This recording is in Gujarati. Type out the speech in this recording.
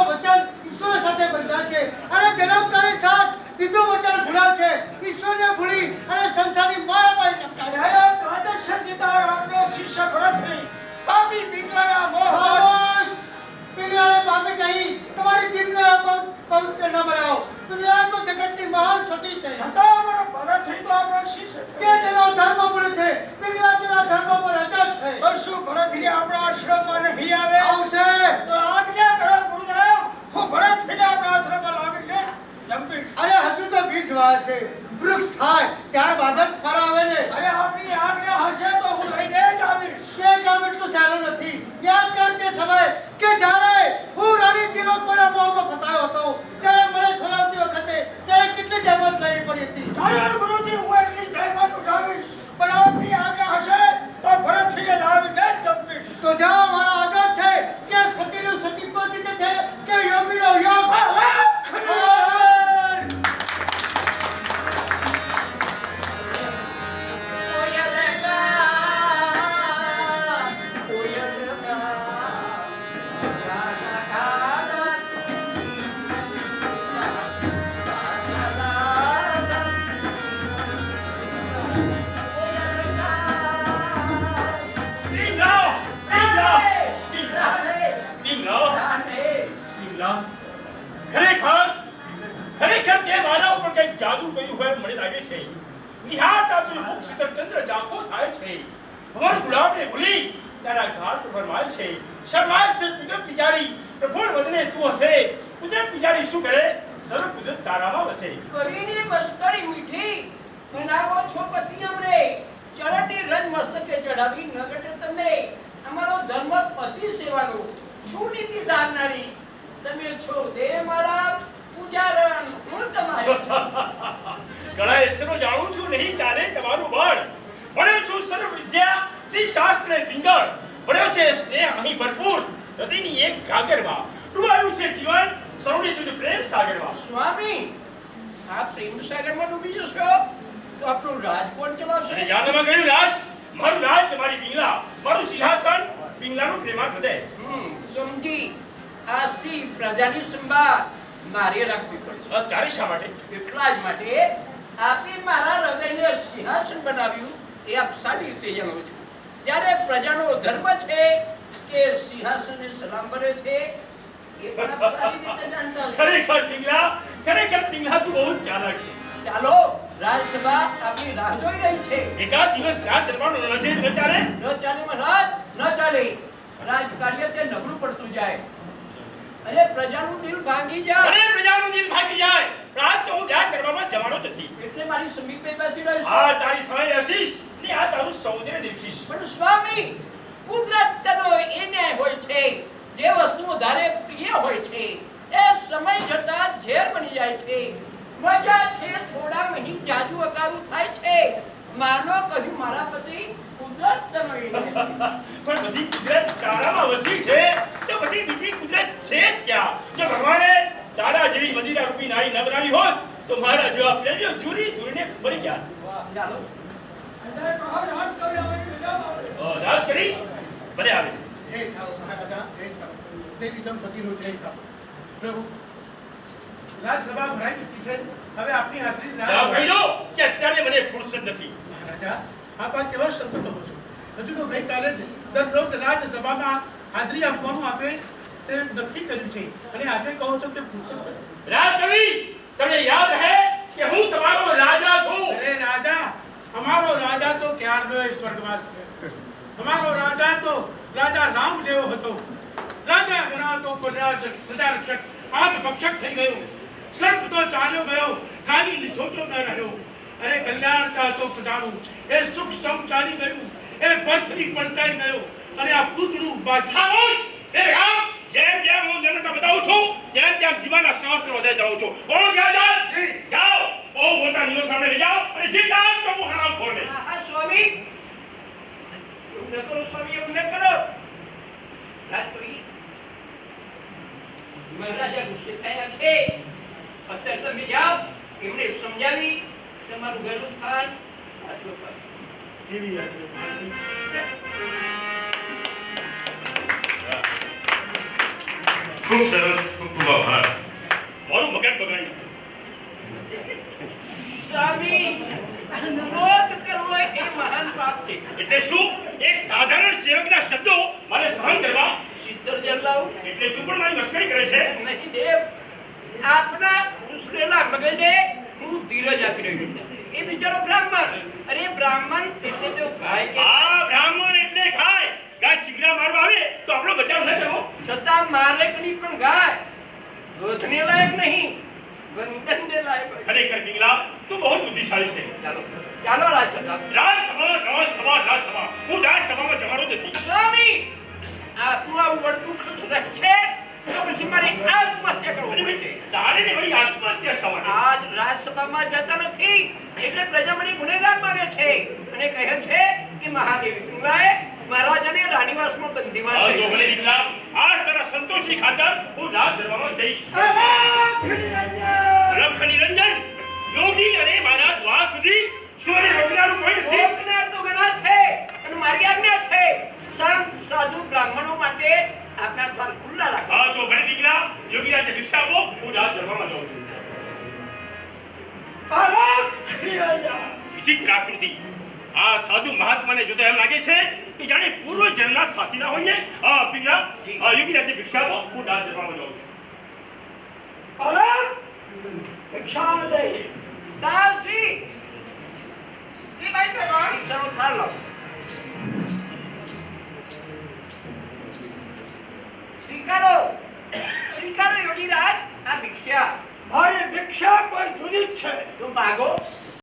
વચન ઈશ્વર સાથે બંધાય છે અને જન્મતાની સાથ દીધું વચન ભૂલાય છે ઈશ્વરને ભૂલી અને સંસારની માયામાં લપટાય છે દ્વાદશ જીતા આપનો શિષ્ય ભરતની પાપી પિંગલાના મોહ પિંગલાને પાપી કહી તમારી જીભને પવિત્ર ન બનાવો પિંગલા તો જગતની મહાન સતી છે છતાં અમારો ભરતની તો આપણો શિષ્ય છે તે તેનો ધર્મ બોલે છે પિંગલા તેના ધર્મ પર અટલ છે તો શું ભરતની આપણા આશ્રમમાં નહીં આવે આવશે તો આજ્ઞા કરો ગુરુદેવ હું ભરતને આપણા આશ્રમમાં લાવીને જંપીશ અરે હજુ તો બીજ વાય છે વૃક્ષ થાય ત્યારબાદ જ ફળ આવે ને અરે આપની આજ્ઞા હશે તો હું લઈને જ આવીશ તે કામ એટલું સહેલું નથી યાદ કર તે સમય કે જ્યારે હું રાણી તિલોકપરા મોહમાં ફસાયો હતો ત્યારે મને છોડાવતી વખતે ત્યારે કેટલી જહેમત લેવી પડી હતી ચાલો ગુરુજી હું એટલી જહેમત ઉઠાવીશ પણ આપની આજ્ઞા હશે તો ભરતને લાવીને જ જંપીશ તો જાઓ મારા આગળ છે કે સતીનું સતીત્વ જીતે છે કે યોગીનો યોગ ખરેખર તે મારા ઉપર કઈ જાદુ કર્યું હોય મને લાગે છે નિહાત આતુર મુખ શીતળ ચંદ્ર ઝાંખો થાય છે ભવન ગુલાબને ભૂલી તારા ઘાટ પર ફરમાય છે શરમાય છે કુદરત બિચારી પ્રફુલ્લ વદને તું હશે કુદરત બિચારી શું કરે સર્વ કુદરત તારામાં વસે કરીને મસ્કરી મીઠી બનાવો છો પતિ અમરે ચરણની રજ મસ્તકે ચડાવી ન ઘટે તમને અમારો ધર્મ પતિ સેવાનો શું નીતિ ધારનારી તમે છો દે મારા પૂજારણ હું તમારો ઘણા એસ્ત્રો જાણું છું નહીં ચાલે તમારું બળ ભણ્યો છું સર્વ વિદ્યા તે શાસ્ત્ર પિંગળ ભણ્યો છે સ્નેહ અહીં ભરપૂર હૃદયની એક ગાગરમાં ડૂબાયું છે જીવન સૌની તુજ પ્રેમ સાગરમાં સ્વામી આ પ્રેમ સાગરમાં ડૂબી જશો તો આપણું રાજ કોણ ચલાવશે અને જાનમાં ગયું રાજ મારું રાજ મારી પિંગલા મારું સિંહાસન પિંગલાનું પ્રેમાળ હૃદય સમજી આજથી પ્રજાની સંભાળ મારે રાખવી પડશે તારી શા માટે એટલા જ માટે આપે મારા હૃદયને સિંહાસન બનાવ્યું એ આપ સારી રીતે જાણો છો જ્યારે પ્રજાનો ધર્મ છે કે સિંહાસને સલામ ભરે છે એ પણ આપ સારી રીતે જાણતા હશો ખરેખર પિંગલા તું બહુ ચાલાક છે ચાલો રાજસભા આપણી રાહ જોઈ રહી છે એકાદ દિવસ રાત દરબારનો ન ચાલે મહારાજ ન ચાલે રાજકાર્ય તે નબળું પડતું જાય અરે પ્રજાનું દિલ ભાંગી જાય રાત તો હું ધ્યાન કરવામાં જવાનો નથી એટલે મારી સમીપે બેસી રહ્યો છું આ તારી સામે હસીશ ને આ તારું સૌંદર્ય દેખીશ પણ સ્વામી કુદરતનો એ ન્યાય હોય છે જે વસ્તુ વધારે પ્રિય હોય છે એ સમય જતા ઝેર બની જાય છે મજા છે થોડા મહી જાદુ અકારું થાય છે માનો કહ્યું મારા પતિ કુદરતનો એ ન્યાય પણ બધી કુદરત તારામાં વસી છે તો પછી બીજી કુદરત છે જ ક્યાં જો ભગવાને તારા જેવી મંદિરા રૂપી નારી ન બનાવી હોત તો મારા જેવા પ્રેમીઓ જુરી જુરીને મરી ગયા ચાલો અને કહો રાજ કરી આવવાની રજા આવે રાત કરી ભલે આવે જય થાવ મહારાજા જય થાવ દેવી દંપતીનો જય થાવ પ્રભુ રાજસભા ભરાઈ ચૂકી છે હવે આપની હાજરી જાઓ કહી દો કે અત્યારે મને ફુરસત નથી મહારાજા આપ આ કેવા શબ્દો કહો છો હજુ તો ગઈકાલે જ દરરોજ રાજસભામાં હાજરી આપવાનું આપે તે નક્કી કર્યું છે અને આજે કહો છો કે ફુરસત નથી રાજ કવિ તમને યાદ રહે કે હું તમારો રાજા છું અરે રાજા અમારો રાજા તો ક્યારનો સ્વર્ગવાસ છે અમારો રાજા તો રાજા રામ જેવો હતો રાજા ગણાતો પ્રજારક્ષક આજ ભક્ષક થઈ ગયો સર્પ તો ચાલ્યો ગયો ખાલી લીસોટો ન રહ્યો અરે કલ્યાણ ચાહતો પ્રજાનું એ સુખ સૌ ચાલી ગયું એ બરથડી પલટાઈ ગયો અને આ પૂતળું બાકી ખામોશ એ રામ જેમ જેમ હું જનતા બતાવું છું તેમ તેમ જીવનના સહસ્ત્ર વધે જાઉં છું બોલો જાઓ બહુ મોટા નિયમ સામે લઈ જાઓ અને જે કામ તો હું હરામ ખોર દે હા સ્વામી એવું ન કરો સ્વામી એવું ન કરો રાજપુરી મહારાજા ગુસ્સે થયા છે અત્યારે તમે જાઓ એમને સમજાવી તમારું ઘરનું સ્થાન પાછું કરો એવી યાદ ખૂબ સરસ, ખૂબ ખૂબ આભાર. મારું મગજ બગાડી નાખ્યું. સ્વામી ક્રોધ કરવો એ મહાન પાપ છે. એટલે શું? એક સાધારણ સેવકના શબ્દો મારે સહન કરવા? સિત્તર જણ લાવું એટલે તું પણ મારી મસ્કરી કરે છે? નહીં દેવ. આપના ઉશ્કેરેલા મગજને હું ધીરજ આપી રહ્યો છું. એ બિચારો બ્રાહ્મણ. અરે બ્રાહ્મણ એટલે તો ગાય કે આ બ્રાહ્મણ એટલે ગાય. ગાય શિંગડા મારવા આવે તો આપણો બચાવ ન કરવો. છતાં મારેકની પણ ગાય દૂધને લાયક નહીં, વંદનને લાયક હોય. ખરેખર પિંગલા, તું બહુ બુદ્ધિશાળી છે. ચાલો રાજસભા. રાજસભા. હું રાજસભામાં જવાનો નથી. સ્વામી આપનું આ વળતું ખતરક છે તો પછી મારે આત્મહત્યા કરવી પડશે. તારે ને વળી આત્મહત્યા સવારે. આજ રાજસભામાં જતા નથી એટલે પ્રજા મને ગુનેગાર માને છે અને કહે છે કે મહાદેવી પિંગલાએ મહારાજાને રાણીવાસમાં બંધીવાન આ કર્યો. જોગણી પિંગલા, આજ તારા સંતોષી ખાતર હું રાજ દરબારમાં જઈશ. અલખ નિરંજન લખ નિરંજન, યોગી અને મારા દ્વાર સુધી શું એને રોકનારું કોઈ નથી? રોકનાર તો ઘણા છે અને મારી આજ્ઞા છે સંત સાધુ બ્રાહ્મણો માટે આપણા દ્વાર ખુલ્લા રાખો. હા તો ભાઈ પિંગલા, યોગી આજે ભિક્ષા આપો, હું રાજ દરબારમાં જાઉં છું. અલખ નિરંજન વિચિત્ર આકૃતિ. આ સાધુ મહાત્માને જોતા એમ લાગે છે કે જાણે પૂર્વ જન્મના સાથીના હોઈએ. હા પિંગલા, યોગી આજે ભિક્ષા આપો, હું રાજ દરબારમાં જાઉં છું. અલખ ભિક્ષા દે દાસી જી ભાઈ સાહેબ. ભિક્ષાનો થાળ લાવો. સ્વીકારો સ્વીકારો યોગીરાજ આ ભિક્ષા. મારી ભિક્ષા કોઈ જુદી જ છે. તો માગો.